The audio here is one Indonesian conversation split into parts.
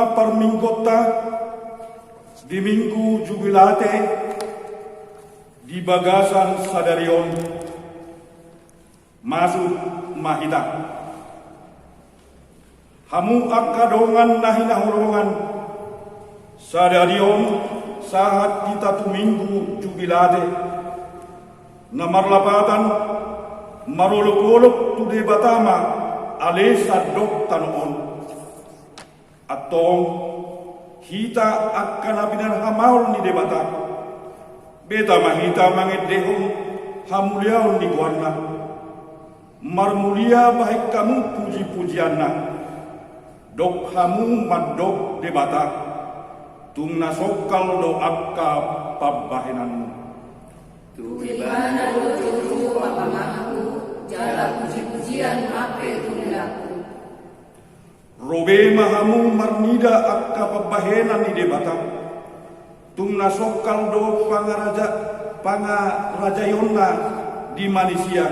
hamuma parminggota di minggu jubilate di bagasan sadarion masuk mahita hamu akadongan nahina horongan sadarion saat kita tu minggu jubilate namar lapatan marolok-olok tu de batama alesa dok tanon atong hita akan abinan hamaul ni debata beta mahita mangedehon hamuliaun ni guarna marmulia baik kamu puji-pujianna dok hamu madok debata tung nasokal do akka pabbahenanmu tu ibana do juru pamamaku jala puji-pujian mape tulilaku robe mahamu marnida akka pabbahenan ni debata tung nasokal do pangarajayonna di Malaysia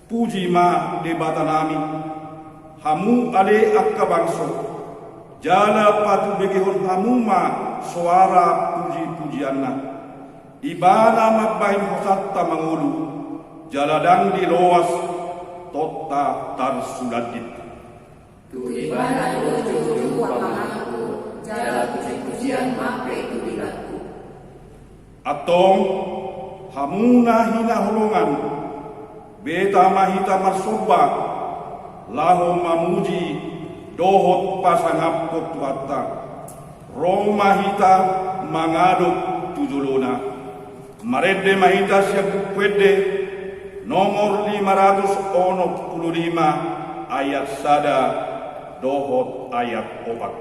puji ma debata nami hamu ale akka bangso jala patu begehon hamu ma suara puji-pujianna ibana mabbahin hosatta mangulu jaladang di loas totta tarsuladit tu ibana do juru pamamaku jala puji-pujian mape tulilaku atong hamuna hina holongan beta mahita marsoba laho mamuji dohot pasangap kotuata rong mahita mangadok tujuluna marede mahita siap kwede nomor 565 ayat sada dohot ayat obat.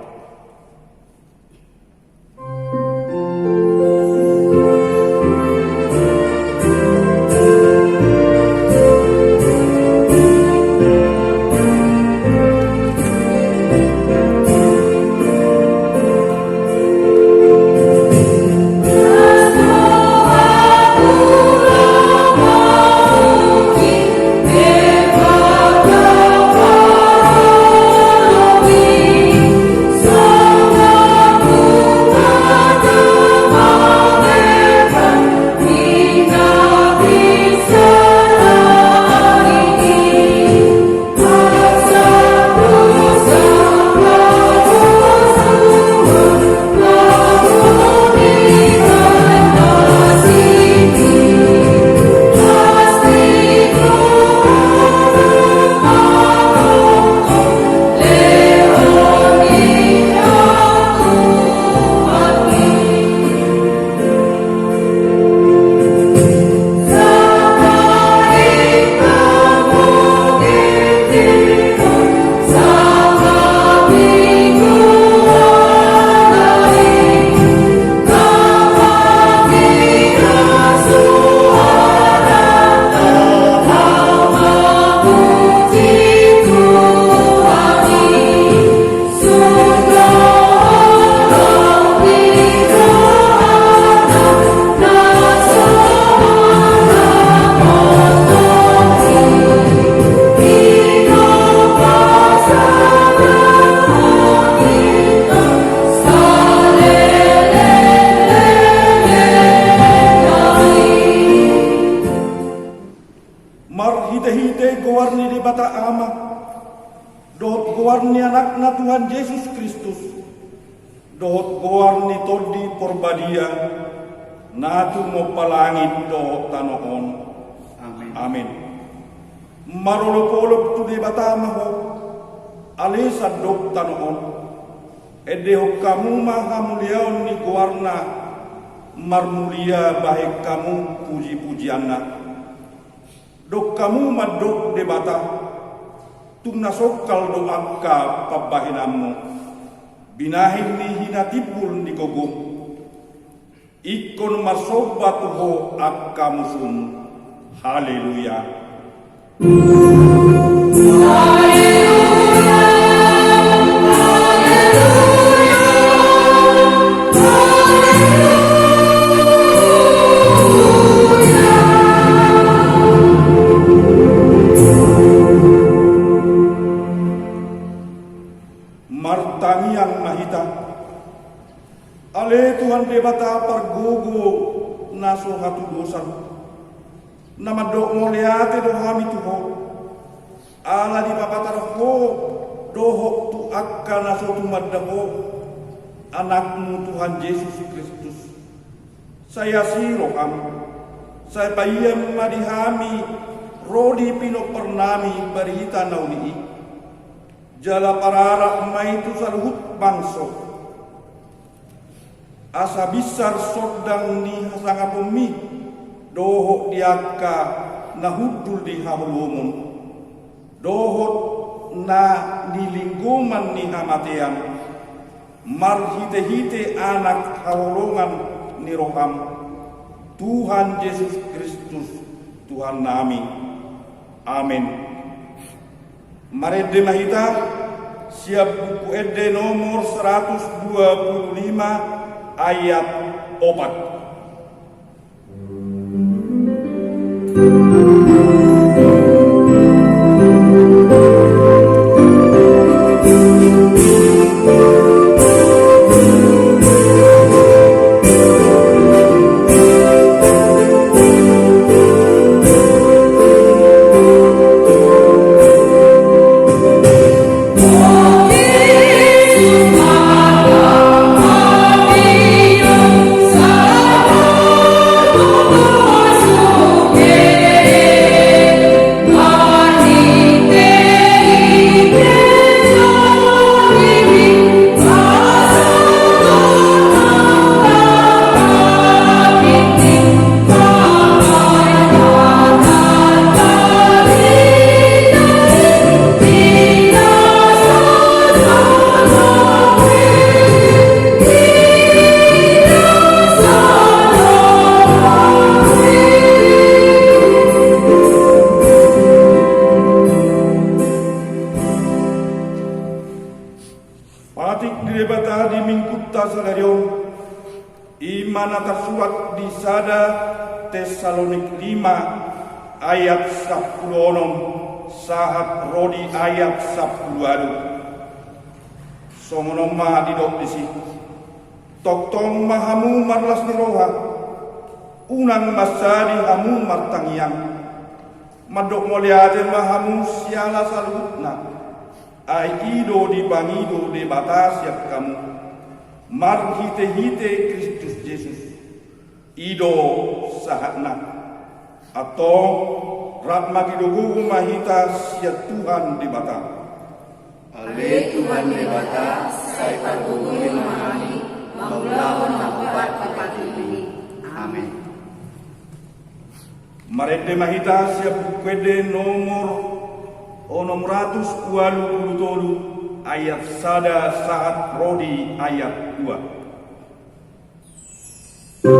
Hite-hite gowarni di bata ama dohot gowarni anakna Tuhan Yesus Kristus dohot gowarni todi porbadia natu mo palangit dohot tanoon amin marolok-olok tu di bata ama ho alisa dok tanoon edeho kamu maha muliaon ni gowarna marmulia baik kamu puji-pujianna dok kamu madok debata tung nasokal do akka pabbahinammu binahin ni hinatipul ni kogum ikon masobat ho akka musun haleluya hatu dosa. Nama do moliate do hami tuho. Ala di papatar ho doho tu akan aso tu maddaho. Anakmu Tuhan Yesus Kristus. Saya siroham. Saya bayam madihami. Rodi pino pernami berita nauni. Jala pararak maitu saluhut bangso. Asa bisar sodang ni hasangapumi. Dohok diaka nahudul di hahulumun. Dohok na nilingguman ni hamatean. Marhite-hite anak hahulungan ni roham. Tuhan Yesus Kristus Tuhan nami. Amin. Mari mahita siap buku ede nomor 125 ayat 4. Iman tersuat di Sada Tesalonik 5 ayat 10 sahat Rodi ayat 10 adu. Somonoma didok disi. Toktong mahamu marlas ni roha. Unang masadi hamu martangyang. Madok moliate mahamu siala salutna. Ai ido di bangido de batas yak kamu. Mar hite-hite Kristus Yesus ido sahatna atau ratma kidogu mahita sia Tuhan di bata. Ale Tuhan di bata saya pagugu memahami maulawan mabuat pepati ini. Amin. Marede mahita sia bukwede nomor 623 ayat sada saat Rodi ayat 2. Di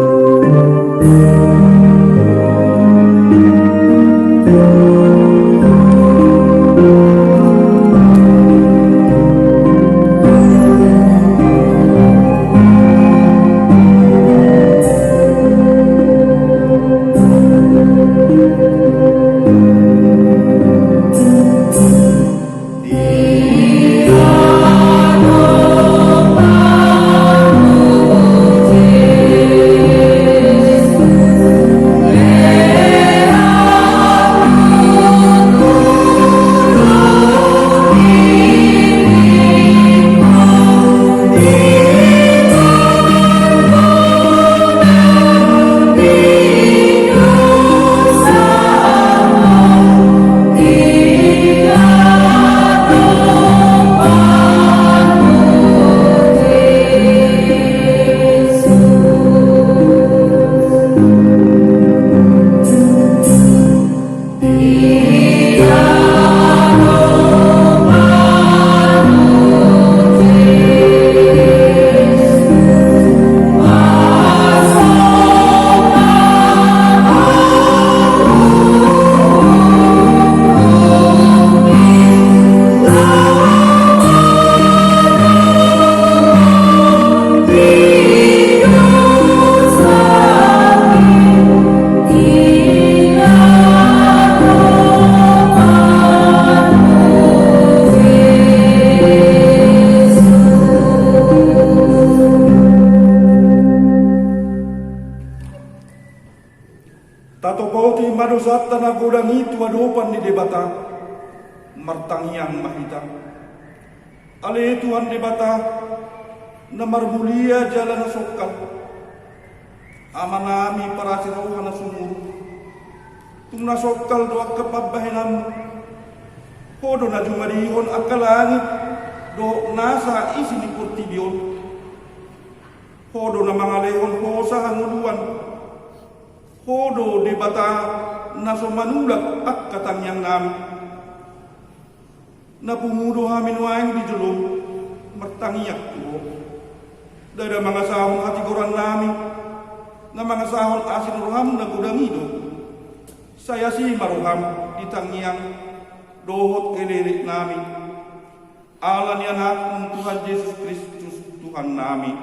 Tatopauti madosat tanah godang itu adopan di debata martangiang mahita. Ale Tuhan debata namar mulia jalan sokal. Amanami para sirauhan na sumur. Tung nasokal doa kepabahinan. Hodo na jumarihon akalangit do nasa isi ni kurtibion. Hodo na mga lehon hosa hanguluan. Hodo debata naso manulak ak katangyang namin. Napumudo hamin waing di julong martangiyak tuho. Dada mga sahong hatiguran namin na mga sahon asin roham na gudangido. Saya si maruham di tangyang dohot kelirik namin. Alan yan anak Tuhan Yesus Kristus Tuhan namin.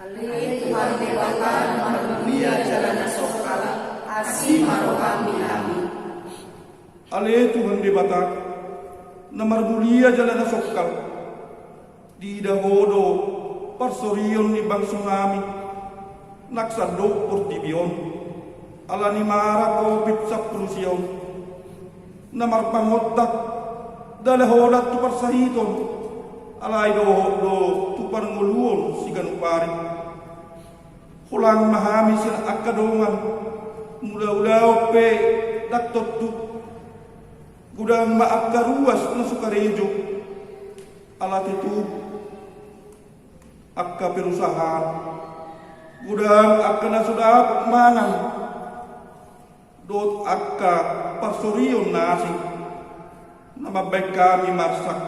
Ale Tuhan debata namar mulia jalan sokal asi marohami amin. Ale Tuhan debata namar mulia jalan sokal di dahodo parsorion ni bangsa namin naksado portibion ala ni mara kopit sa prusiyon namar pangotak dalahodat tu parsahiton alay do tu parnguluon si ganupari hulang mahami sila akadongan mula-ulaw pe daktot tu gudang maakaruas na sukarejo alat itu akka perusahaan gudang akka na sudah manang dot akka pasorion nasi nama baik kami marsak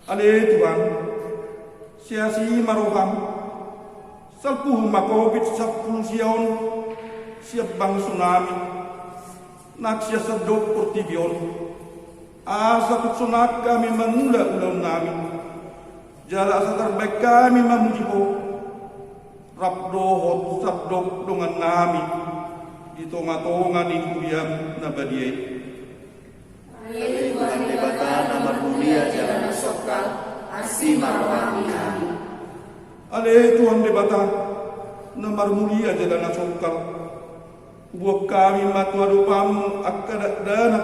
ale Tuhan siasi maroham salpuh makobit sa pulusiyon siap bang tsunami naksya sa dok portibion asa kutsunak kami manula-ulaw namin jala sa terbaik kami mamujiho rapdohot sabdok dungan namin dito nga ni kuyam na badiyay. Ale Tuhan debata namar mulia jalan sokal asi marohami amin. Ale Tuhan debata namar mulia jalan sokal buat kami matuadu pamu akadak dana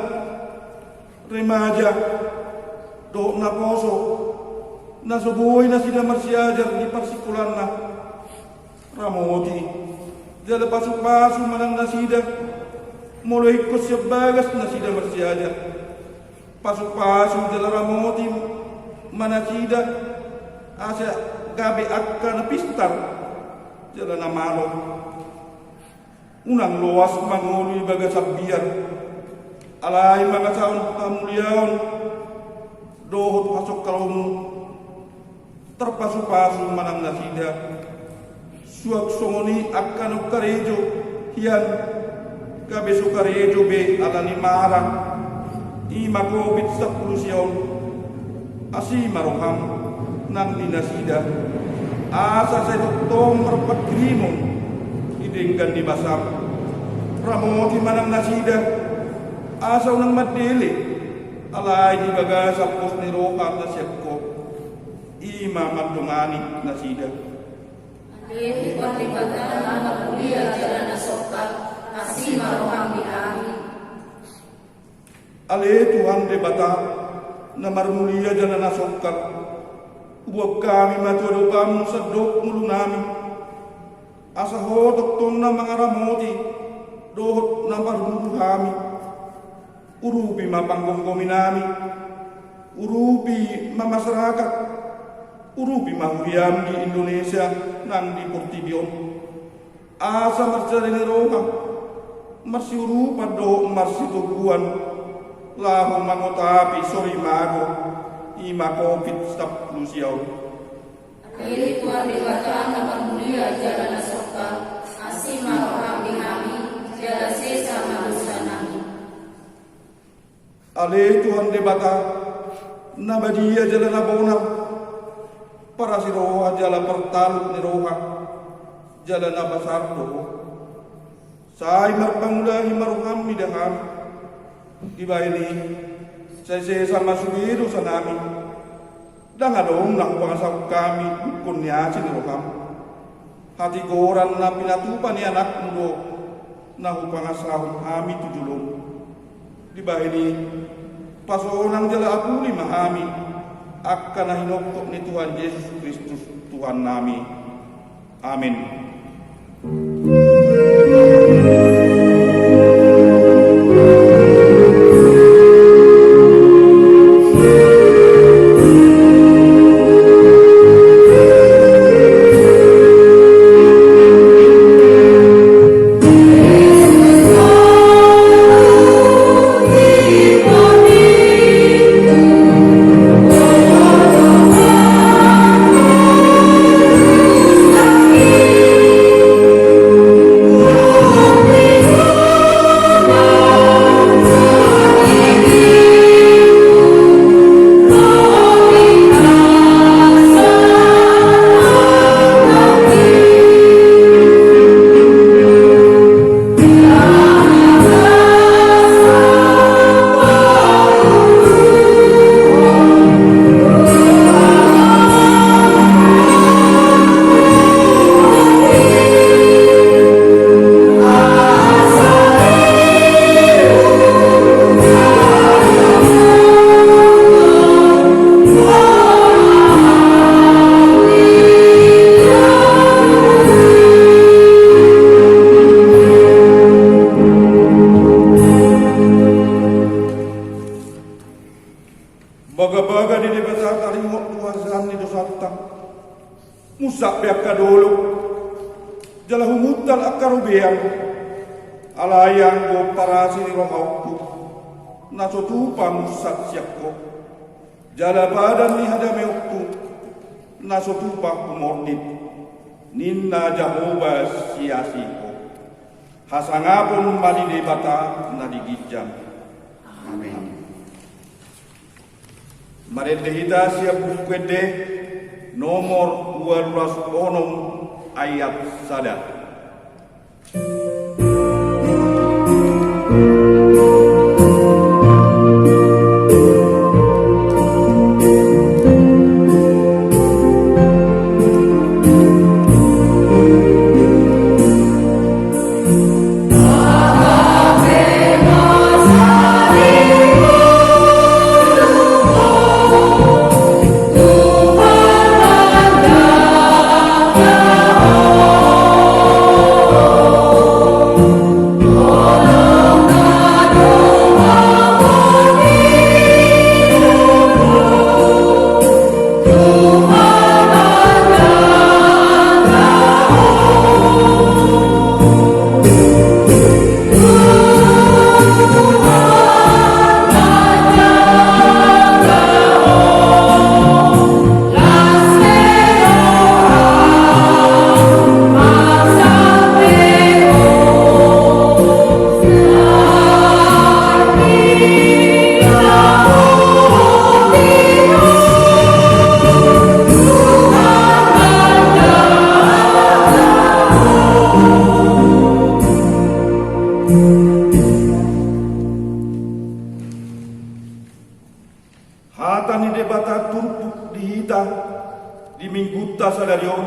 remaja do na poso na subuhay na sila marsiajar di parsikulan na ramoti jala pasok-pasok manang nasida mulai ko siya bagas na sila marsiajar pasok-pasok jala ramoti manasida asya gabi akka na pistar jala na malo unang luas manguluy baga sabbiyan alay mga saon kamuliaon dohot pasok kalong terpasu-pasu manang nasida suak songoni akan karejo hiyan gabi sukarejo be alani marang ima kobit sa pulusiyon asi maroham nang dinasida asa sa doktong merpagrimon idenggan di basam ramoti manang nasida asa unang madili alay di baga sa pos ni rokat na siyapko ima magdungani nasida. Ale Tuhan debata namar mulia jalan sokal asi marohami amin. Ale Tuhan debata namar mulia jalan sokal buat kami matuadu kamu sadok mulu namin asa hodok ton na mga ramoti dohot na parbudu kami urubi mapanggonggomi nami urubi mamasarakat urubi mahuyam di Indonesia nang di Portibion asa marsari ni roha marsi urupa do marsi tuguan lahu mangotapi sori mago ima kopit stap lusiaw. Ale Tuhan debata namar mulia jalan sokal asi marohami amin jala sesa manusia nami. Ale Tuhan debata nabadia jalan abonam para si roha jalan pertalut ni roha jalan abasar doho say marpangulahi maruham midahan ibaili saya sama subiru sa namin dangadong nakpangasaw kami dukon niya si roham hati goran na pinatupan ni anak mudo nahu pangasahun hami tujulong. Di bahini pasoonang jala aku lima hami akan nahinokok ni Tuhan Yesus Kristus Tuhan nami. Amin. Baga-baga di debata tarimok tuasan ni dosata. Musak biaka dulu. Jala humutal akarubian. Alayang go parasi ni rohauku. Nasotupa musak siakko. Jala badan ni hadameukku. Nasotupa kumordit. Ninna Jehovah siasiko. Hasangapun mali debata nadigijam. Amin. Marendehita siap bukwede nomor 12 ayat sada. Hata ni debata turpuk dihita di minggu tasadarion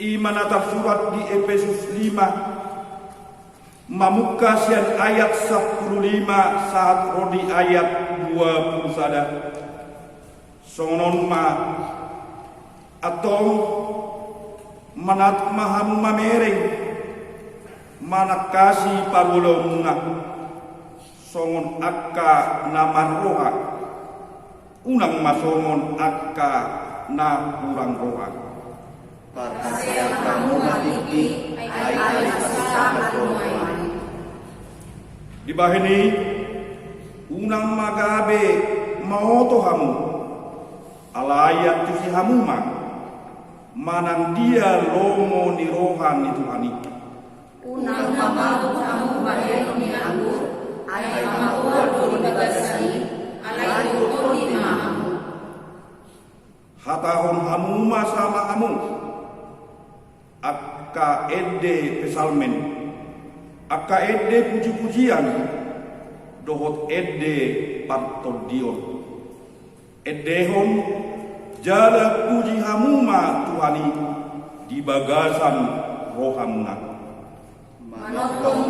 iman atas surat di Efesus 5 mamukasian ayat 15 saat rodi ayat 20 sada sonon ma atau manat maham mamereng manakasi parulong songon akka namarroha unang masongon akka na kurang roha. Pasaya kamu matiki ay sasama rumay. Di bahini unang magabe maoto hamu alayat tusi hamu manang dia lomo ni rohan itu ani. Unang mamahu kamu bayan ni anggur ay mamahu di bagasani alay ko di mahamu. Hatahon hamu sama hamu akka edde pesalmen akka edde puji-pujian dohot edde partodion eddehon jala puji hamuma Tuhani di bagasan rohamna manotong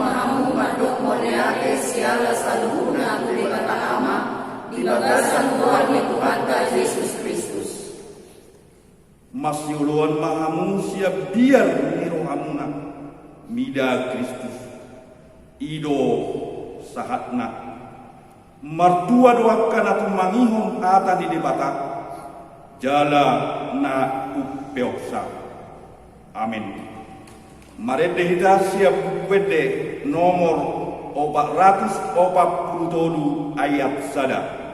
siala saluhuna tu debata ama di bagasan Tuhan Tuhan Yesus Kristus. Masyuluan mahamu siap biar niro hamuna mida Kristus ido sahatna martua doakan atau mangihon ata di debata jala na upeoksa. Amin. Marede hita siap wede nomor 447 ayat sada.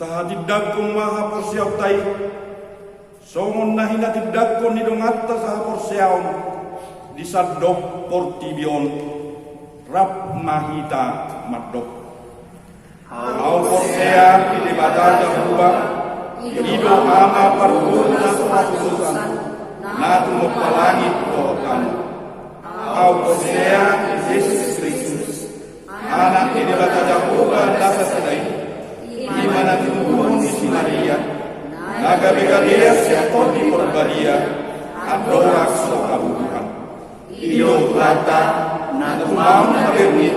Tahadidakon maha porsiaw tay, songon nahina tidakon nidong atta saha porsiaw, disadok portibion, rap mahita madok. Au porsea di debata jahubah, ido ama parguna sepatusan, natu mempalangit tohkan. Au porsea Yesus Kristus, anak di debata jahubah nasa sedai. Di mana tumbuhun isi Maria, naga begadia siapon di Porbadia, adorak sokabuhan. Iyo rata, natumam nabernit,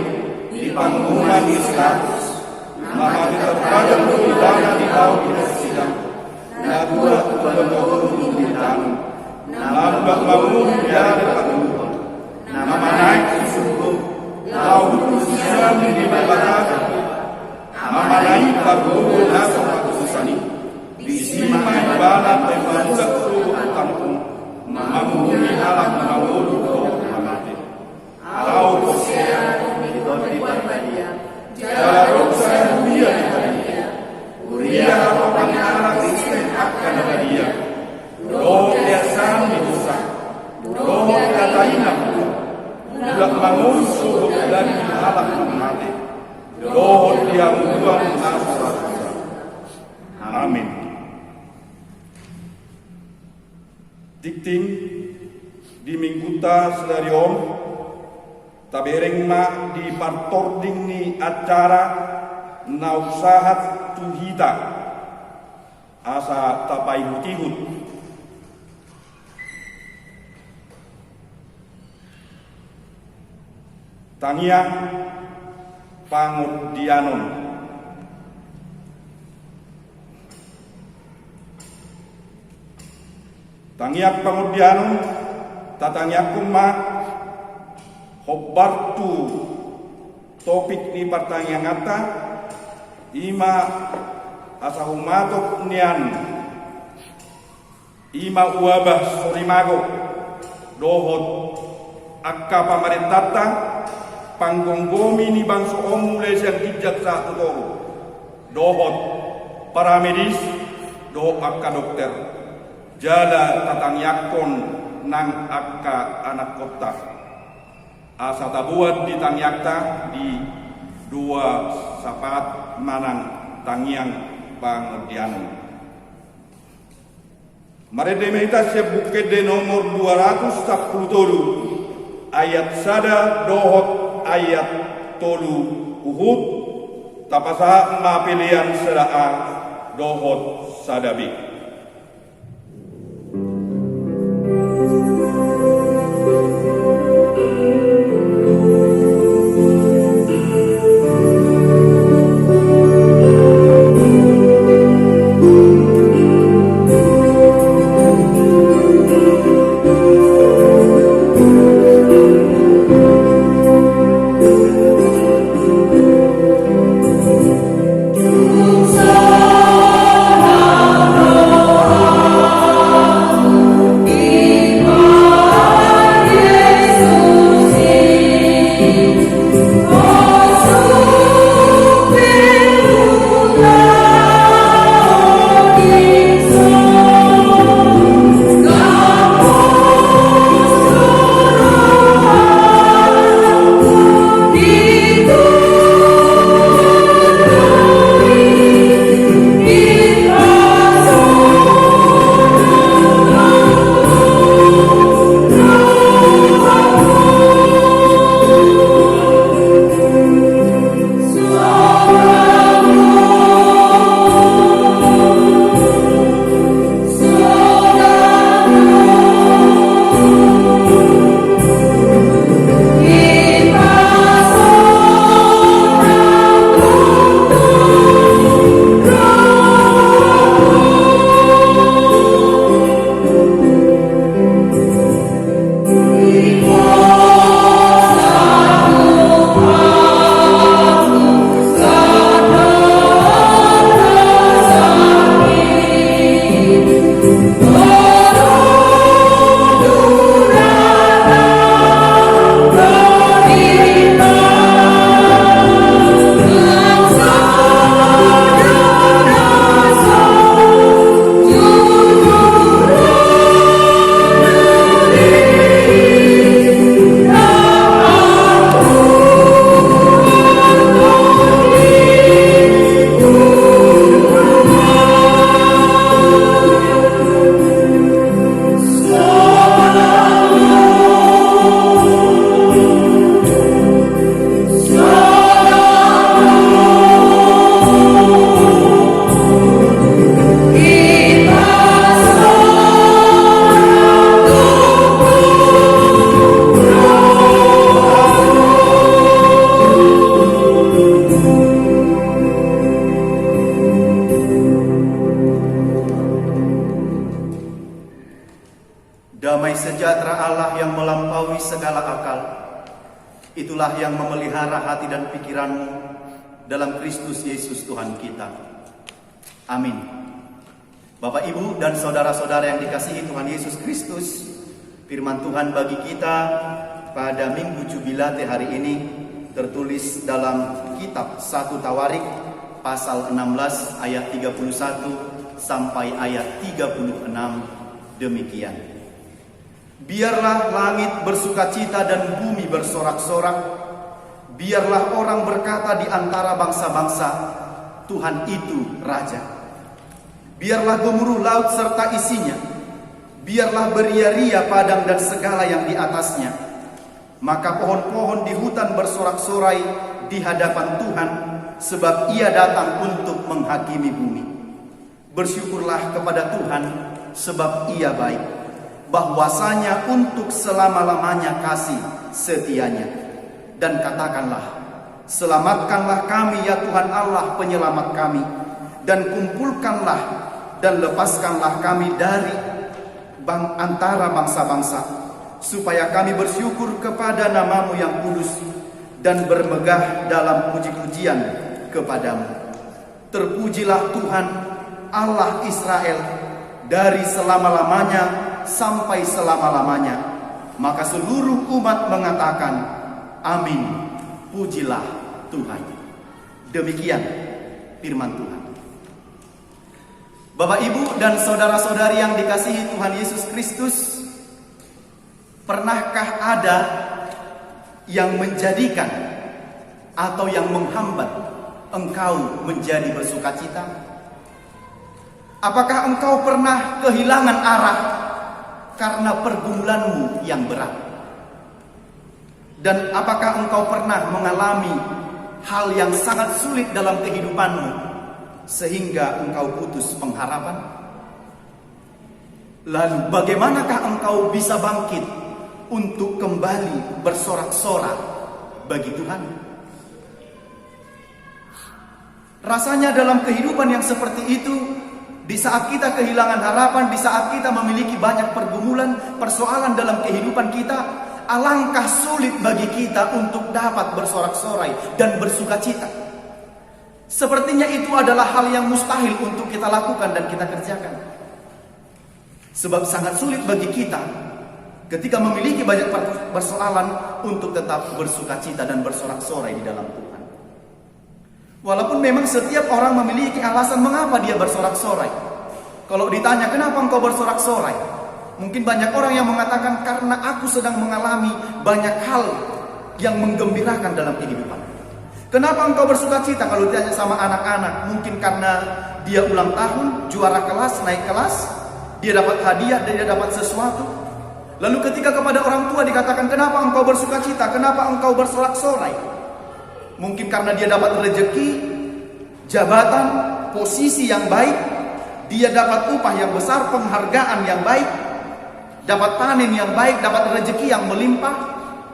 di panggungan di status, mahati terpadam di dana di laut di sidang, nagula tubalong di tangan, nambak mamun biar paduhan, nama naik di suruh, laut siam di babatakan. Mamalai pagbubo na sa pagsusani, bisimay balat ay manusakso at tampong, mamamuni alam na mawulo ko mamate. Alaw ko siya, ito di Barbadia, jalarok sa Uriya di Barbadia, Uriya ako pangalang Kristen at Kanabadia, doon liasan ni Dusa, doon katayin na po, ulak mangunsubok dan alam na mamate. Dohon yang Tuhan asa. Amin. Dikting di mingguta selarion tabereng ma di partording ni acara nausahat tuhita asa tapai hutihut. Tangiang Pangudianon. Tangiak Pangudianon, tatangyak kuma hobbartu topik ni pertanyaan ngata ima asahumatok nian ima uabah sorimago dohot akka pamarentata panggonggomi ni bangsa omules yang kijak sa tutoro dohot para medis dohot akka dokter jala tatang yakon nang akka anak kota asa tabuat di tangyakta di dua sapat manang tangyang Pangudianon. Marede mehita sebuked de nomor 210 ayat sada dohot ayat tolu uhud tapasa ma pilihan seraa dohot sadabi. damai sejahtera Allah yang melampaui segala akal, itulah yang memelihara hati dan pikiranmu dalam Kristus Yesus Tuhan kita. Amin. Bapak, Ibu, dan saudara-saudara yang dikasihi Tuhan Yesus Kristus, firman Tuhan bagi kita pada Minggu Jubilate hari ini tertulis dalam kitab 1 Tawarik pasal 16 ayat 31 sampai ayat 36 demikian. Biarlah langit bersukacita dan bumi bersorak-sorak. Biarlah orang berkata di antara bangsa-bangsa, Tuhan itu Raja. Biarlah gemuruh laut serta isinya. Biarlah beria-ria padang dan segala yang di atasnya. Maka pohon-pohon di hutan bersorak-sorai di hadapan Tuhan, sebab Ia datang untuk menghakimi bumi. Bersyukurlah kepada Tuhan, sebab Ia baik, bahwasanya untuk selama-lamanya kasih setianya. Dan katakanlah, selamatkanlah kami ya Tuhan Allah penyelamat kami, dan kumpulkanlah dan lepaskanlah kami dari antara bangsa-bangsa, supaya kami bersyukur kepada nama-Mu yang kudus dan bermegah dalam puji-pujian kepadamu. Terpujilah Tuhan Allah Israel dari selama-lamanya sampai selama-lamanya. Maka seluruh umat mengatakan, amin, pujilah Tuhan. Demikian firman Tuhan. Bapak, Ibu, dan saudara-saudari yang dikasihi Tuhan Yesus Kristus, pernahkah ada yang menjadikan atau yang menghambat engkau menjadi bersukacita? Apakah engkau pernah kehilangan arah karena pergumulanmu yang berat? Dan apakah engkau pernah mengalami hal yang sangat sulit dalam kehidupanmu sehingga engkau putus pengharapan? Lalu bagaimanakah engkau bisa bangkit untuk kembali bersorak-sorak bagi Tuhan? Rasanya dalam kehidupan yang seperti itu, di saat kita kehilangan harapan, di saat kita memiliki banyak pergumulan, persoalan dalam kehidupan kita, alangkah sulit bagi kita untuk dapat bersorak-sorai dan bersukacita. Sepertinya itu adalah hal yang mustahil untuk kita lakukan dan kita kerjakan. Sebab sangat sulit bagi kita ketika memiliki banyak persoalan untuk tetap bersukacita dan bersorak-sorai di dalam Tuhan. Walaupun memang setiap orang memiliki alasan mengapa dia bersorak-sorai. Kalau ditanya kenapa engkau bersorak-sorai, mungkin banyak orang yang mengatakan karena aku sedang mengalami banyak hal yang menggembirakan dalam kehidupan. Kenapa engkau bersukacita? Kalau ditanya sama anak-anak, mungkin karena dia ulang tahun, juara kelas, naik kelas, dia dapat hadiah, dia dapat sesuatu. Lalu ketika kepada orang tua dikatakan kenapa engkau bersukacita, kenapa engkau bersorak-sorai? Mungkin karena dia dapat rezeki, jabatan, posisi yang baik, dia dapat upah yang besar, penghargaan yang baik, dapat panen yang baik, dapat rezeki yang melimpah.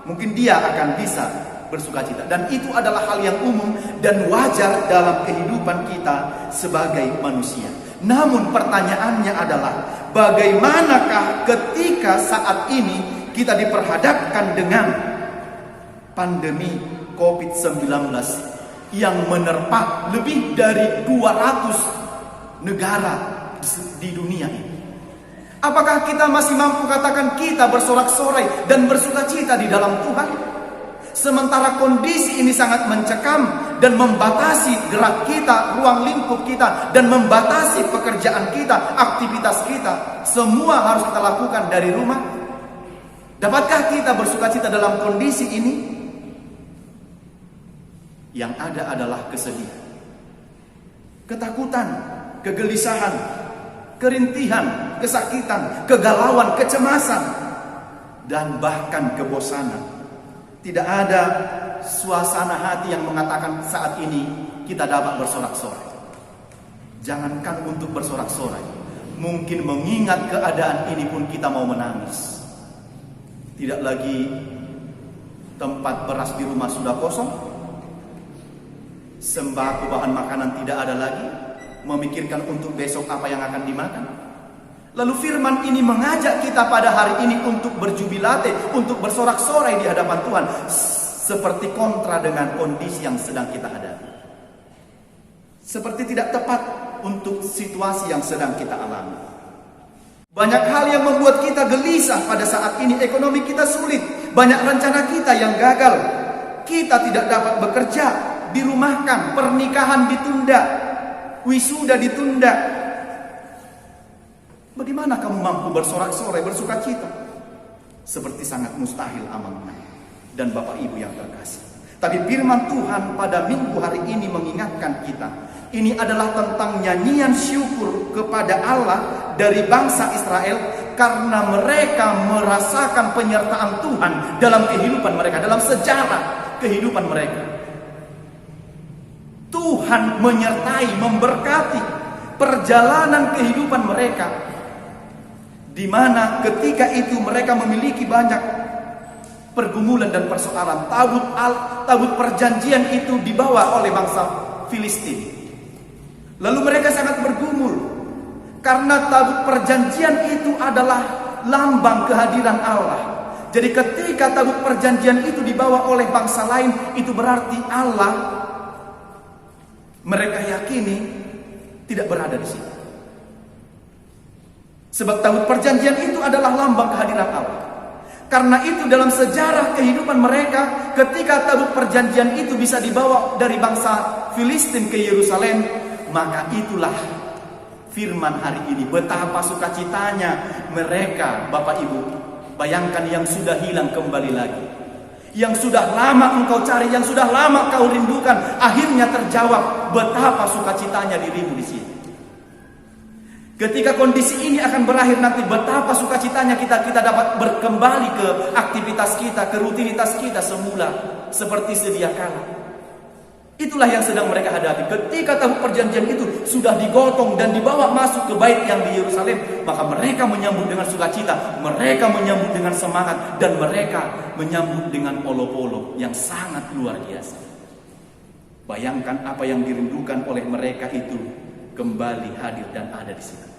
Mungkin dia akan bisa bersukacita. Dan itu adalah hal yang umum dan wajar dalam kehidupan kita sebagai manusia. Namun pertanyaannya adalah, bagaimanakah ketika saat ini kita diperhadapkan dengan pandemi COVID-19 yang menerpa lebih dari 200 negara di dunia ini? Apakah kita masih mampu katakan kita bersorak-sorai dan bersukacita di dalam Tuhan? Sementara kondisi ini sangat mencekam dan membatasi gerak kita, ruang lingkup kita, dan membatasi pekerjaan kita, aktivitas kita. Semua harus kita lakukan dari rumah. Dapatkah kita bersukacita dalam kondisi ini? Yang ada adalah kesedihan, ketakutan, kegelisahan, kerintihan, kesakitan, kegalauan, kecemasan, dan bahkan kebosanan. Tidak ada suasana hati yang mengatakan saat ini kita dapat bersorak-sorai. Jangankan untuk bersorak-sorai, mungkin mengingat keadaan ini pun kita mau menangis. Tidak lagi tempat beras di rumah sudah kosong, sembako bahan makanan tidak ada lagi, memikirkan untuk besok apa yang akan dimakan. Lalu firman ini mengajak kita pada hari ini untuk berjubilate, untuk bersorak-sorai di hadapan Tuhan, seperti kontra dengan kondisi yang sedang kita hadapi. Seperti tidak tepat untuk situasi yang sedang kita alami. Banyak hal yang membuat kita gelisah pada saat ini. Ekonomi kita sulit, banyak rencana kita yang gagal. Kita tidak dapat bekerja, dirumahkan, pernikahan ditunda, wisuda ditunda. Bagaimana kamu mampu bersorak-sorai, bersukacita? Seperti sangat mustahil amalnya. Dan Bapak Ibu yang terkasih, tapi firman Tuhan pada minggu hari ini mengingatkan kita, ini adalah tentang nyanyian syukur kepada Allah dari bangsa Israel karena mereka merasakan penyertaan Tuhan dalam kehidupan mereka, dalam sejarah kehidupan mereka. Tuhan menyertai, memberkati perjalanan kehidupan mereka, di mana ketika itu mereka memiliki banyak pergumulan dan persoalan. Tabut perjanjian itu dibawa oleh bangsa Filistin. Lalu mereka sangat bergumul karena tabut perjanjian itu adalah lambang kehadiran Allah. Jadi ketika tabut perjanjian itu dibawa oleh bangsa lain, itu berarti Allah, mereka yakini, tidak berada di situ. Sebab tabut perjanjian itu adalah lambang kehadiran Allah. Karena itu dalam sejarah kehidupan mereka, ketika tabut perjanjian itu bisa dibawa dari bangsa Filistin ke Yerusalem, maka itulah firman hari ini. Betapa sukacitanya mereka, Bapak Ibu. Bayangkan yang sudah hilang kembali lagi. Yang sudah lama engkau cari, yang sudah lama kau rindukan, akhirnya terjawab. Betapa sukacitanya dirimu di sini. Ketika kondisi ini akan berakhir nanti, betapa sukacitanya kita dapat berkembali ke aktivitas kita, ke rutinitas kita semula seperti sedia kala. Itulah yang sedang mereka hadapi. Ketika tabut perjanjian itu sudah digotong dan dibawa masuk ke bait yang di Yerusalem, maka mereka menyambut dengan sukacita, mereka menyambut dengan semangat, dan mereka menyambut dengan polo-polo yang sangat luar biasa. Bayangkan apa yang dirindukan oleh mereka itu kembali hadir dan ada di situ.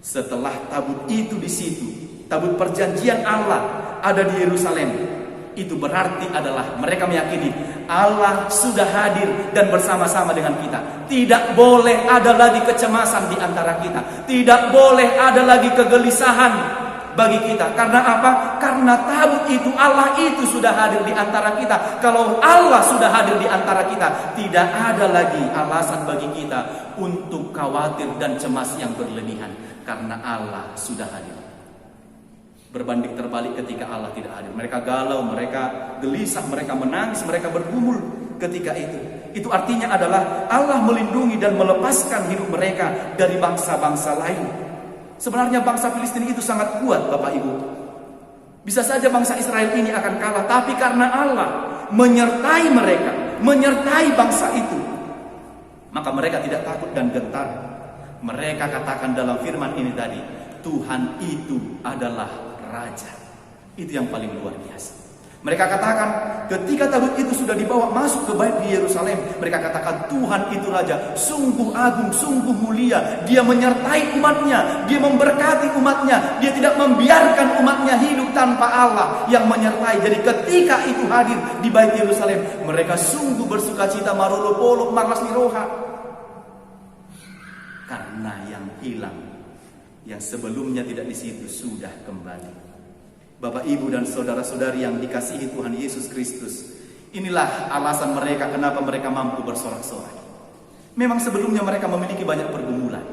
Setelah tabut itu di situ, tabut perjanjian Allah ada di Yerusalem, itu berarti adalah mereka meyakini Allah sudah hadir dan bersama-sama dengan kita. Tidak boleh ada lagi kecemasan di antara kita, tidak boleh ada lagi kegelisahan bagi kita. Karena apa? Karena tabut itu, Allah itu sudah hadir di antara kita. Kalau Allah sudah hadir di antara kita, tidak ada lagi alasan bagi kita untuk khawatir dan cemas yang berlebihan, karena Allah sudah hadir. Berbanding terbalik ketika Allah tidak hadir, mereka galau, mereka gelisah, mereka menangis, mereka bergumul ketika itu. Itu artinya adalah Allah melindungi dan melepaskan hidup mereka dari bangsa-bangsa lain. Sebenarnya bangsa Filistin itu sangat kuat, Bapak Ibu. Bisa saja bangsa Israel ini akan kalah, tapi karena Allah menyertai mereka, menyertai bangsa itu, maka mereka tidak takut dan gentar. Mereka katakan dalam firman ini tadi, Tuhan itu adalah Raja. Itu yang paling luar biasa. Mereka katakan ketika tabut itu sudah dibawa masuk ke bait di Yerusalem, mereka katakan Tuhan itu Raja, sungguh agung, sungguh mulia. Dia menyertai umatnya, dia memberkati umatnya, dia tidak membiarkan umatnya hidup tanpa Allah yang menyertai. Jadi ketika itu hadir di bait Yerusalem, mereka sungguh bersukacita, marolo polo marlas niroha. Karena yang hilang, yang sebelumnya tidak di situ, sudah kembali. Bapak, Ibu, dan saudara-saudari yang dikasihi Tuhan Yesus Kristus, inilah alasan mereka kenapa mereka mampu bersorak-sorai. Memang sebelumnya mereka memiliki banyak pergumulan,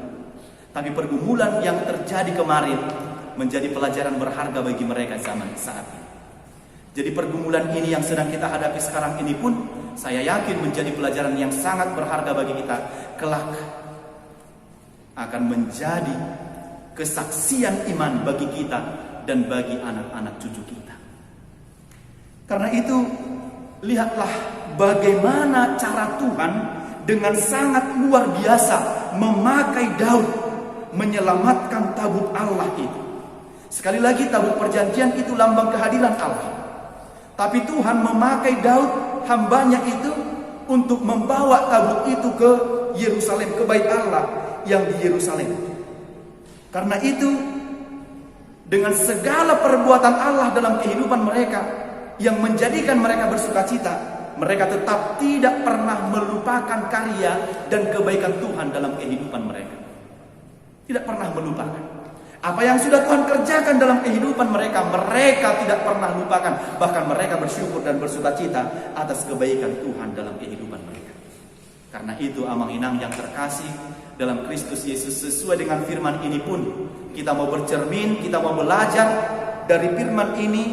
tapi pergumulan yang terjadi kemarin menjadi pelajaran berharga bagi mereka zaman saat ini. Jadi pergumulan ini yang sedang kita hadapi sekarang ini pun, saya yakin menjadi pelajaran yang sangat berharga bagi kita. Kelak akan menjadi kesaksian iman bagi kita dan bagi anak-anak cucu kita. Karena itu, lihatlah bagaimana cara Tuhan dengan sangat luar biasa memakai Daud menyelamatkan tabut Allah itu. Sekali lagi, tabut perjanjian itu lambang kehadiran Allah. Tapi Tuhan memakai Daud, hambanya itu, untuk membawa tabut itu ke Yerusalem, ke bait Allah yang di Yerusalem. Karena itu, dengan segala perbuatan Allah dalam kehidupan mereka yang menjadikan mereka bersukacita, mereka tetap tidak pernah melupakan karya dan kebaikan Tuhan dalam kehidupan mereka. Tidak pernah melupakan. Apa yang sudah Tuhan kerjakan dalam kehidupan mereka, mereka tidak pernah lupakan. Bahkan mereka bersyukur dan bersukacita atas kebaikan Tuhan dalam kehidupan mereka. Karena itu, amang inang yang terkasih dalam Kristus Yesus, sesuai dengan firman ini pun kita mau bercermin, kita mau belajar dari firman ini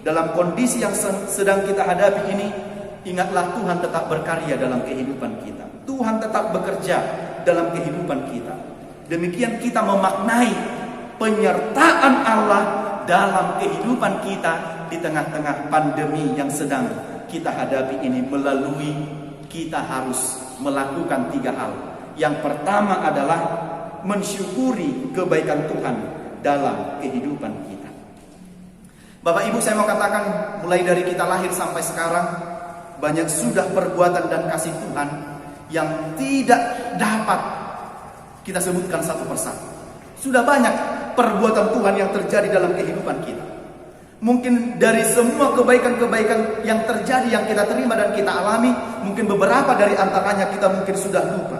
dalam kondisi yang sedang kita hadapi ini. Ingatlah, Tuhan tetap berkarya dalam kehidupan kita. Tuhan tetap bekerja dalam kehidupan kita. Demikian kita memaknai penyertaan Allah dalam kehidupan kita di tengah-tengah pandemi yang sedang kita hadapi ini. Melalui kita harus melakukan 3 hal. Yang pertama adalah mensyukuri kebaikan Tuhan dalam kehidupan kita. Bapak Ibu, saya mau katakan, mulai dari kita lahir sampai sekarang, banyak sudah perbuatan dan kasih Tuhan yang tidak dapat kita sebutkan satu persatu. Sudah banyak perbuatan Tuhan yang terjadi dalam kehidupan kita. Mungkin dari semua kebaikan-kebaikan yang terjadi, yang kita terima dan kita alami, mungkin beberapa dari antaranya kita mungkin sudah lupa.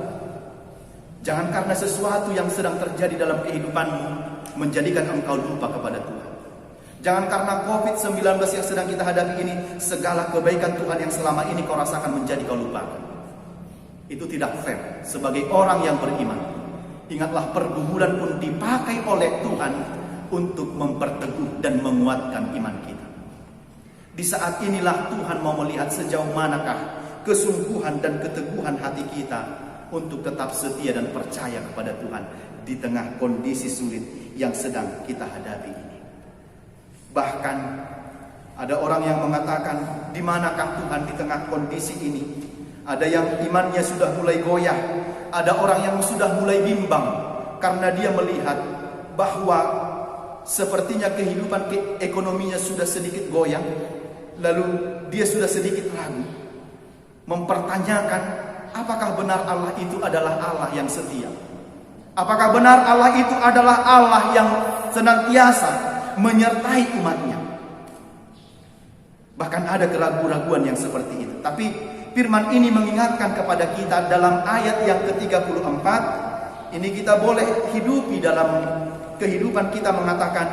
Jangan karena sesuatu yang sedang terjadi dalam kehidupanmu menjadikan engkau lupa kepada Tuhan. Jangan karena COVID-19 yang sedang kita hadapi ini, segala kebaikan Tuhan yang selama ini kau rasakan menjadi kau lupakan. Itu tidak fair. Sebagai orang yang beriman, ingatlah, pergumulan pun dipakai oleh Tuhan untuk memperteguh dan menguatkan iman kita. Di saat inilah Tuhan mau melihat sejauh manakah kesungguhan dan keteguhan hati kita untuk tetap setia dan percaya kepada Tuhan di tengah kondisi sulit yang sedang kita hadapi ini. Bahkan ada orang yang mengatakan, di manakah Tuhan di tengah kondisi ini? Ada yang imannya sudah mulai goyah, ada orang yang sudah mulai bimbang karena dia melihat bahwa sepertinya kehidupan ekonominya sudah sedikit goyang, lalu dia sudah sedikit ragu, mempertanyakan, apakah benar Allah itu adalah Allah yang setia? Apakah benar Allah itu adalah Allah yang senantiasa menyertai umatnya? Bahkan ada keraguan-raguan yang seperti itu. Tapi firman ini mengingatkan kepada kita dalam ayat yang ke-34. Ini kita boleh hidupi dalam kehidupan kita, mengatakan,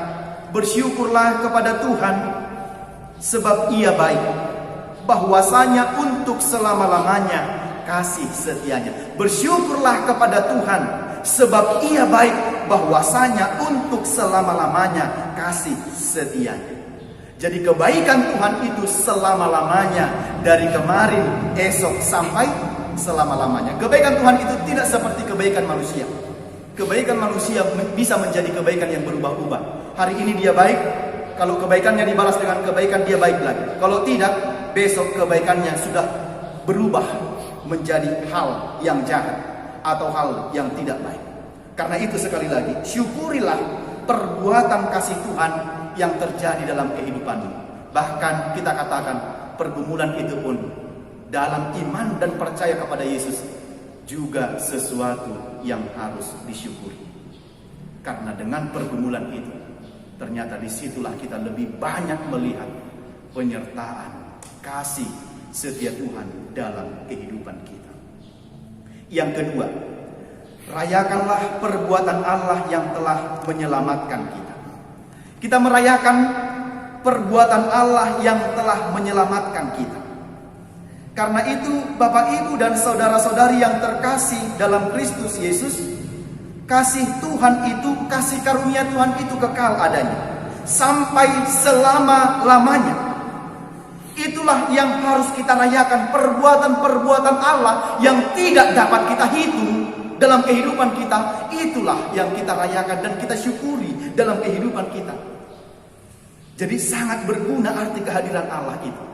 bersyukurlah kepada Tuhan sebab Ia baik, bahwasanya untuk selama-lamanya kasih setianya. Bersyukurlah kepada Tuhan sebab Ia baik, bahwasanya untuk selama-lamanya kasih setianya. Jadi kebaikan Tuhan itu selama-lamanya, dari kemarin, esok, sampai selama-lamanya. Kebaikan Tuhan itu tidak seperti kebaikan manusia. Kebaikan manusia bisa menjadi kebaikan yang berubah-ubah. Hari ini dia baik, kalau kebaikannya dibalas dengan kebaikan, dia baik lagi. Kalau tidak, besok kebaikannya sudah berubah menjadi hal yang jahat atau hal yang tidak baik. Karena itu sekali lagi, syukurilah perbuatan kasih Tuhan yang terjadi dalam kehidupanmu. Bahkan kita katakan, pergumulan itu pun dalam iman dan percaya kepada Yesus juga sesuatu yang harus disyukuri. Karena dengan pergumulan itu, ternyata disitulah kita lebih banyak melihat penyertaan, kasih, setia Tuhan dalam kehidupan kita. Yang kedua, rayakanlah perbuatan Allah yang telah menyelamatkan kita. Kita merayakan perbuatan Allah yang telah menyelamatkan kita. Karena itu, Bapak, Ibu, dan saudara-saudari yang terkasih dalam Kristus Yesus, kasih Tuhan itu, kasih karunia Tuhan itu kekal adanya sampai selama-lamanya. Itulah yang harus kita rayakan, perbuatan-perbuatan Allah yang tidak dapat kita hitung dalam kehidupan kita. Itulah yang kita rayakan dan kita syukuri dalam kehidupan kita. Jadi sangat berguna arti kehadiran Allah itu.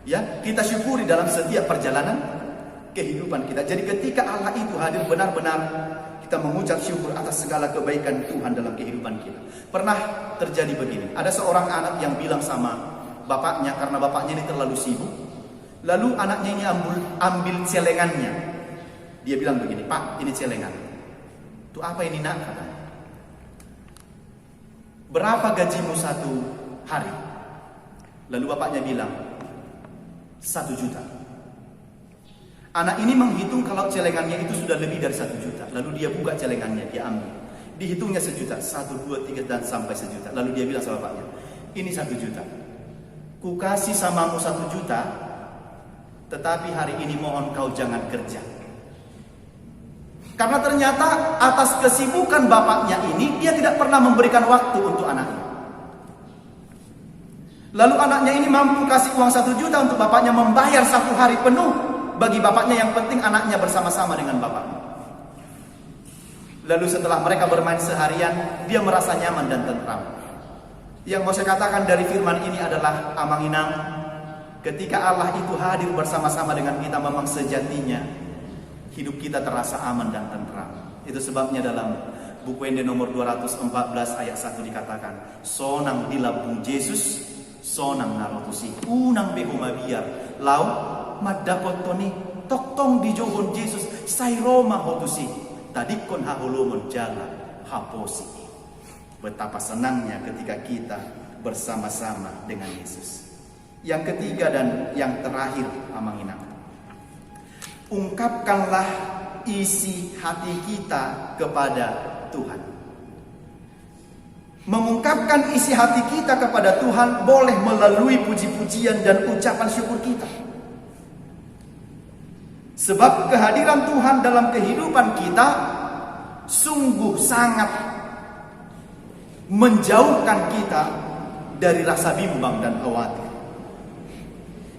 Ya, kita syukuri dalam setiap perjalanan kehidupan kita. Jadi ketika Allah itu hadir, benar-benar kita mengucap syukur atas segala kebaikan Tuhan dalam kehidupan kita. Pernah terjadi begini, ada seorang anak yang bilang sama bapaknya, karena bapaknya ini terlalu sibuk, lalu anaknya ini ambil celengannya. Dia bilang begini, "Pak, ini celengan." Itu apa ini nak? Katanya. Berapa gajimu satu hari? Lalu bapaknya bilang, 1 juta. Anak ini menghitung kalau celengannya itu sudah lebih dari 1 juta. Lalu dia buka celengannya, dia ambil. Dihitungnya 1 juta, 1, 2, 3 dan sampai 1 juta. Lalu dia bilang sama bapaknya, ini 1 juta. Ku kasih samamu 1 juta, tetapi hari ini mohon kau jangan kerja. Karena ternyata atas kesibukan bapaknya ini, dia tidak pernah memberikan waktu untuk anaknya. Lalu anaknya ini mampu kasih uang 1 juta untuk bapaknya membayar 1 hari penuh. Bagi bapaknya yang penting anaknya bersama-sama dengan bapaknya. Lalu setelah mereka bermain seharian, dia merasa nyaman dan tentram. Yang mau saya katakan dari firman ini adalah Amanginang, ketika Allah itu hadir bersama-sama dengan kita, memang sejatinya hidup kita terasa aman dan tentram. Itu sebabnya dalam buku Ende nomor 214 ayat 1 dikatakan, sonang dilabung Yesus, sonang narotusi, unang beho mabiar, lau madakotoni, toktong di johon Yesus, sairoma hotusi, tadikon hahulomon jala haposi. Betapa senangnya ketika kita bersama-sama dengan Yesus. Yang ketiga dan yang terakhir, Amanginang, ungkapkanlah isi hati kita kepada Tuhan. Mengungkapkan isi hati kita kepada Tuhan boleh melalui puji-pujian dan ucapan syukur kita. Sebab kehadiran Tuhan dalam kehidupan kita sungguh sangat menjauhkan kita dari rasa bimbang dan khawatir.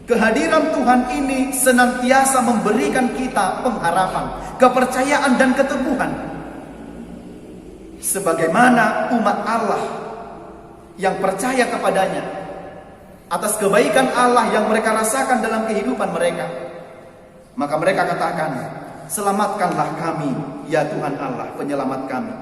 Kehadiran Tuhan ini senantiasa memberikan kita pengharapan, kepercayaan dan keteguhan. Sebagaimana umat Allah yang percaya kepadanya atas kebaikan Allah yang mereka rasakan dalam kehidupan mereka, maka mereka katakan, selamatkanlah kami ya Tuhan Allah, penyelamat kami,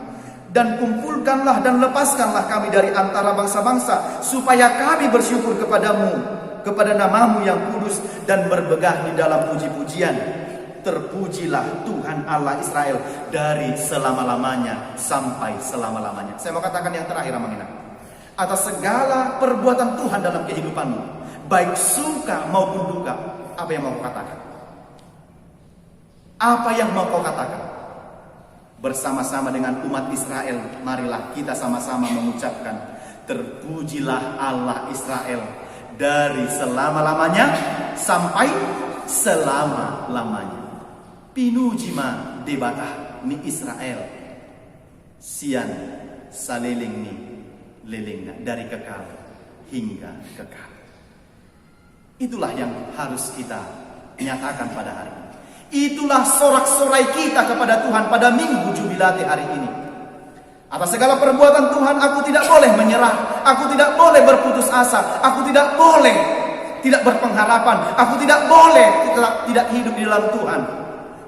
dan kumpulkanlah dan lepaskanlah kami dari antara bangsa-bangsa, supaya kami bersyukur kepadamu, kepada namamu yang kudus, dan berbegah di dalam puji-pujian. Terpujilah Tuhan Allah Israel dari selama-lamanya sampai selama-lamanya. Saya mau katakan yang terakhir, Amanginang, atas segala perbuatan Tuhan dalam kehidupanmu, baik suka maupun duka, apa yang mau kau katakan? Apa yang mau kau katakan? Bersama-sama dengan umat Israel, marilah kita sama-sama mengucapkan, terpujilah Allah Israel dari selama-lamanya sampai selama-lamanya. Pinujima debatah ni Israel, sian saliling ni lilingna, dari kekal hingga kekal. Itulah yang harus kita nyatakan pada hari ini. Itulah sorak-sorai kita kepada Tuhan pada minggu jubilate hari ini. Atas segala perbuatan Tuhan, aku tidak boleh menyerah, aku tidak boleh berputus asa, aku tidak boleh tidak berpengharapan, aku tidak boleh tidak hidup di dalam Tuhan.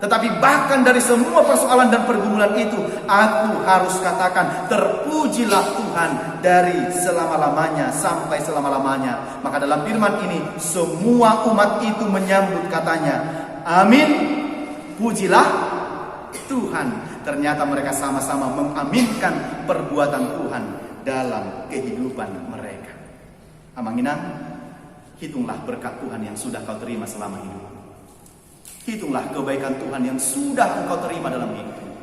Tetapi bahkan dari semua persoalan dan pergumulan itu, aku harus katakan, terpujilah Tuhan dari selama-lamanya sampai selama-lamanya. Maka dalam firman ini, semua umat itu menyambut katanya, amin, pujilah Tuhan. Ternyata mereka sama-sama mengaminkan perbuatan Tuhan dalam kehidupan mereka. Amanginang, hitunglah berkat Tuhan yang sudah kau terima selama hidup. Hitunglah kebaikan Tuhan yang sudah engkau terima dalam hidup.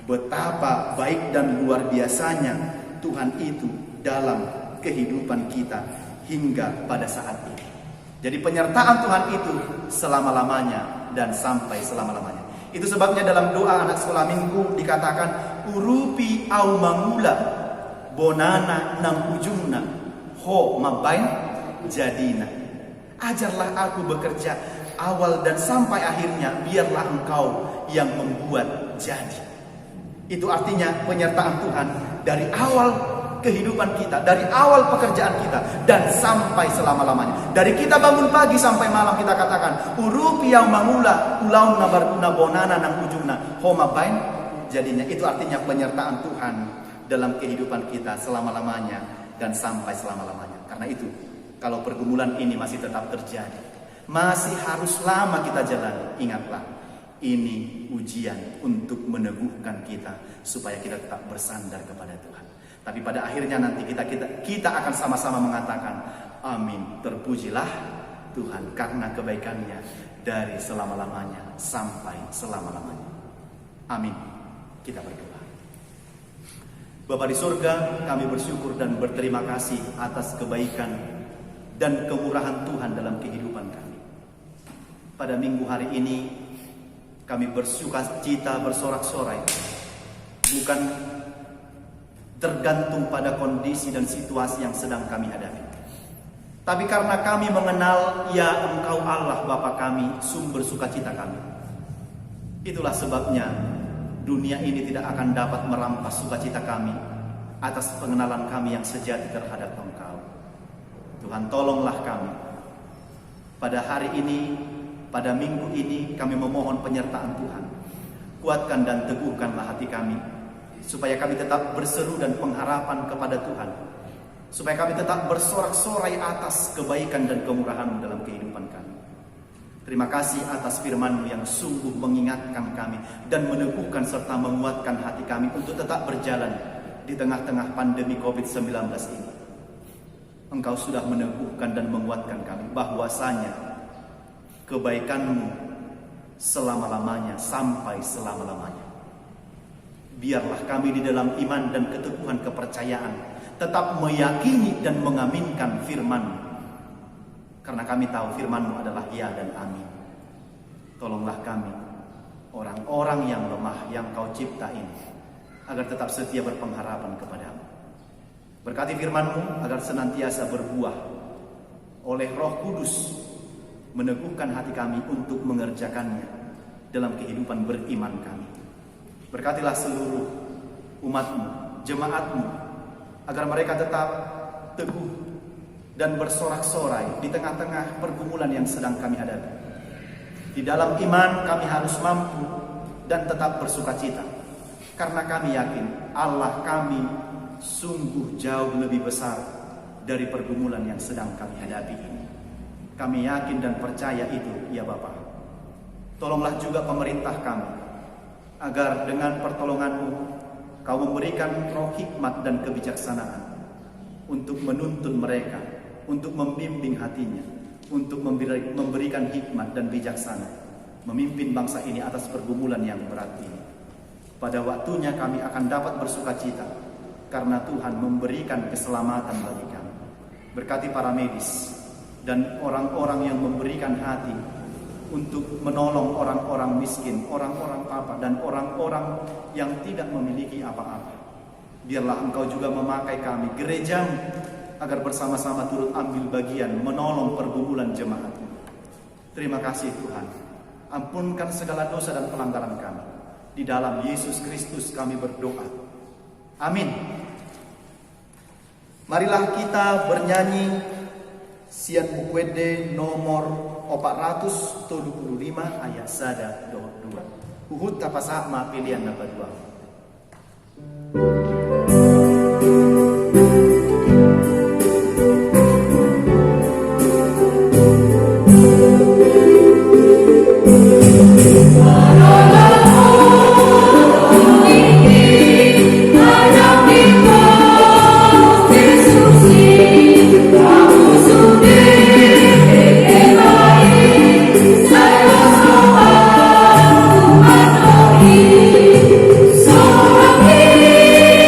Betapa baik dan luar biasanya Tuhan itu dalam kehidupan kita hingga pada saat ini. Jadi penyertaan Tuhan itu selama-lamanya dan sampai selama-lamanya. Itu sebabnya dalam doa anak sekolah minggu dikatakan, urupi au mangula bonana nang ujungna ho mabain jadina. Ajarlah aku bekerja awal dan sampai akhirnya, biarlah engkau yang membuat jadi. Itu artinya penyertaan Tuhan dari awal kehidupan kita, dari awal pekerjaan kita, dan sampai selama-lamanya. Dari kita bangun pagi sampai malam kita katakan, urupi yang mangula ulau nabaruna bonana nang ujungna homa bain jadinya. Itu artinya penyertaan Tuhan dalam kehidupan kita selama-lamanya dan sampai selama-lamanya. Karena itu, kalau pergumulan ini masih tetap terjadi, masih harus lama kita jalani, ingatlah, ini ujian untuk meneguhkan kita supaya kita tetap bersandar kepada Tuhan. Tapi pada akhirnya nanti kita akan sama-sama mengatakan, amin, terpujilah Tuhan karena kebaikannya dari selama-lamanya sampai selama-lamanya. Amin. Kita berdoa. Bapa di surga, kami bersyukur dan berterima kasih atas kebaikan dan kemurahan Tuhan dalam kehidupan kami. Pada minggu hari ini, kami bersukacita bersorak-sorai, bukan tergantung pada kondisi dan situasi yang sedang kami hadapi. Tapi karena kami mengenal, ya Engkau Allah Bapa kami, sumber sukacita kami. Itulah sebabnya dunia ini tidak akan dapat merampas sukacita kami atas pengenalan kami yang sejati terhadap Engkau. Tuhan, tolonglah kami. Pada hari ini, pada minggu ini, kami memohon penyertaan Tuhan. Kuatkan dan teguhkanlah hati kami, supaya kami tetap berseru dan pengharapan kepada Tuhan, supaya kami tetap bersorak-sorai atas kebaikan dan kemurahan-Mu dalam kehidupan kami. Terima kasih atas firman-Mu yang sungguh mengingatkan kami dan meneguhkan serta menguatkan hati kami untuk tetap berjalan di tengah-tengah pandemi COVID-19 ini. Engkau sudah meneguhkan dan menguatkan kami bahwasanya kebaikan-Mu selama-lamanya sampai selama-lamanya. Biarlah kami di dalam iman dan keteguhan kepercayaan tetap meyakini dan mengaminkan firman-Mu, karena kami tahu firman-Mu adalah ya dan amin. Tolonglah kami, orang-orang yang lemah yang Kau cipta ini, agar tetap setia berpengharapan kepada-Mu. Berkati firman-Mu agar senantiasa berbuah oleh Roh Kudus, meneguhkan hati kami untuk mengerjakannya dalam kehidupan beriman kami. Berkatilah seluruh umat-Mu, jemaat-Mu, agar mereka tetap teguh dan bersorak-sorai di tengah-tengah pergumulan yang sedang kami hadapi. Di dalam iman kami harus mampu dan tetap bersukacita, karena kami yakin Allah kami sungguh jauh lebih besar dari pergumulan yang sedang kami hadapi ini. Kami yakin dan percaya itu, ya Bapa. Tolonglah juga pemerintah kami, agar dengan pertolongan-Mu Kau memberikan roh hikmat dan kebijaksanaan untuk menuntun mereka, untuk membimbing hatinya, untuk memberikan hikmat dan bijaksana, memimpin bangsa ini atas pergumulan yang berat ini. Pada waktunya kami akan dapat bersukacita, karena Tuhan memberikan keselamatan bagi kami. Berkati para medis dan orang-orang yang memberikan hati untuk menolong orang-orang miskin, orang-orang papa, dan orang-orang yang tidak memiliki apa-apa. Biarlah Engkau juga memakai kami, gereja-Mu, agar bersama-sama turut ambil bagian menolong pergumulan jemaat. Terima kasih Tuhan. Ampunkan segala dosa dan pelanggaran kami. Di dalam Yesus Kristus kami berdoa. Amin. Marilah kita bernyanyi Sian Bukwede nomor 475 ayat sada 2. Uhud tapasama pilihan number 2. Sorry.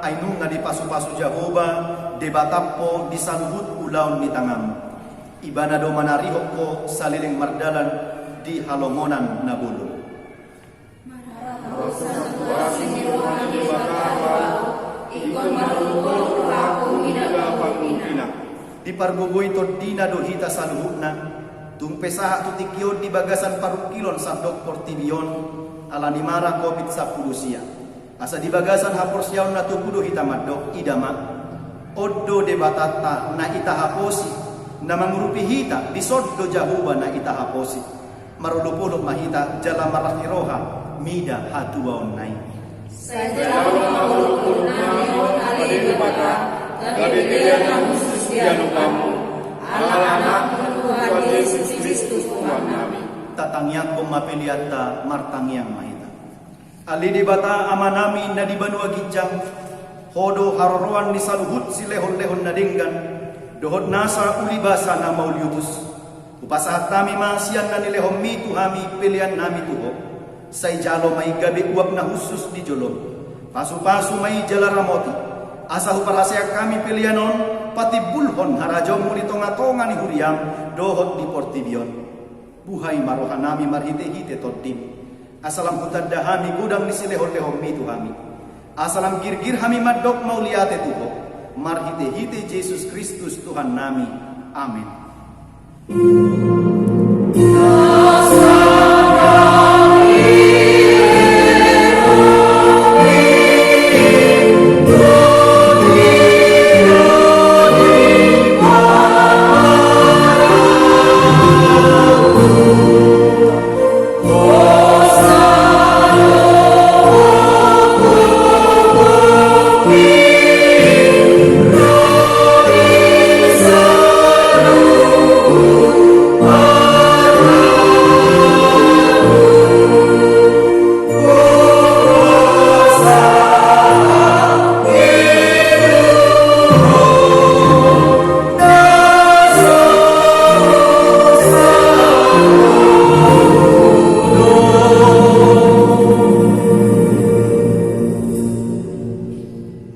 ainu nga di pasu-pasu Jehovah debatapo di saluhut ulaun di tangam. Ibana do manarihok ko saliling mardalan di halomonan na bulo. Di parbuboy to dina do hita saluhutna tungpesaha tutikyo di bagasan parukilon sandok portibion ala nimara COVID-19 sia. Asa di bagasan haporsyaon na tubudo hitamadok idama oddo de batata na itahaposi na mangurupi hita di soddo Jehovah na itahaposi marulupulok mahita jala marahiroha mida hatuwaon nai Sajalo maulukul namion alibata gabidian na khusus dianu kamu anak Tuhan Yesus Kristus Tuhan kami tatangyak pemapiliata martangyang mahita ali di bata amanami na di banua gijang hodo haroroan di saluhut si lehon-lehon na dinggan dohod nasa ulibasa na mauliutus upasahat nami masiyan na nilehom mi tuhami pilihan nami tuho say jalo may gabi uwag na husus di jolo pasu-pasu may jalaramoti asa huparasya kami pilihanon pati bulhon harajong muli tonga-tonga ni huriam dohod di portibion buhay marohan nami marhite-hite toddim asalam hutad dahami gudang ni silehon-lehon mi tuhami asalam girgir hami madok mauliate tuho marhite-hite Jesus Kristus Tuhan nami amin.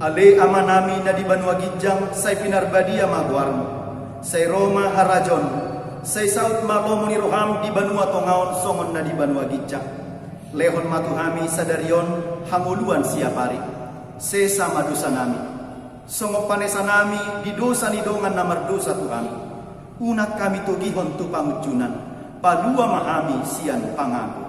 Ale ama nami na di banua gijang say pinarbadia magwarmo say Roma harajon say saut malomo ni roham di banua tongaon songon na di banua gijang lehon matuhami sadarion hanguluan siapari sesa madusa nami songo panesa nami di dosa ni dongan na mardosa tuhami unat kami tugihon tu pangujunan palua mahami sian pangaku.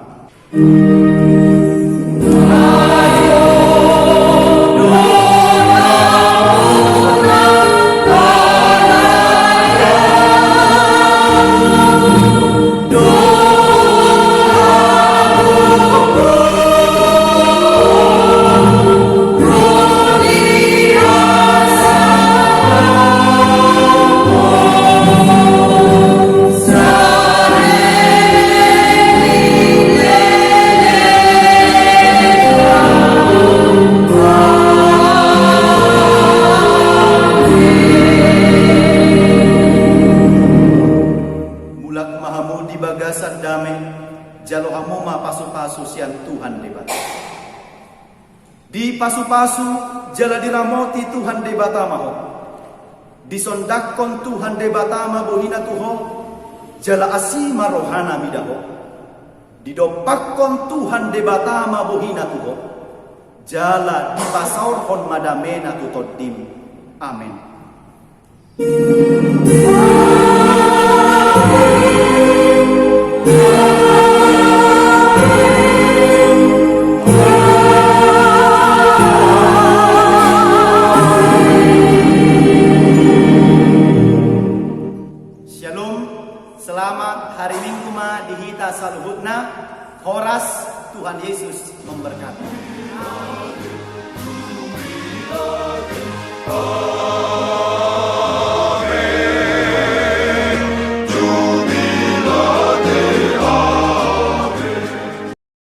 Di pasu-pasu jala diramoti Tuhan debata maho disondakon Tuhan debata bohina tuho jala asima rohana midaho didopakon Tuhan debata bohina tuho jala dipasaurhon madamena tutoddim amin. Selamat hari Minggu ma dihita saluhutna horas Tuhan Yesus memberkati.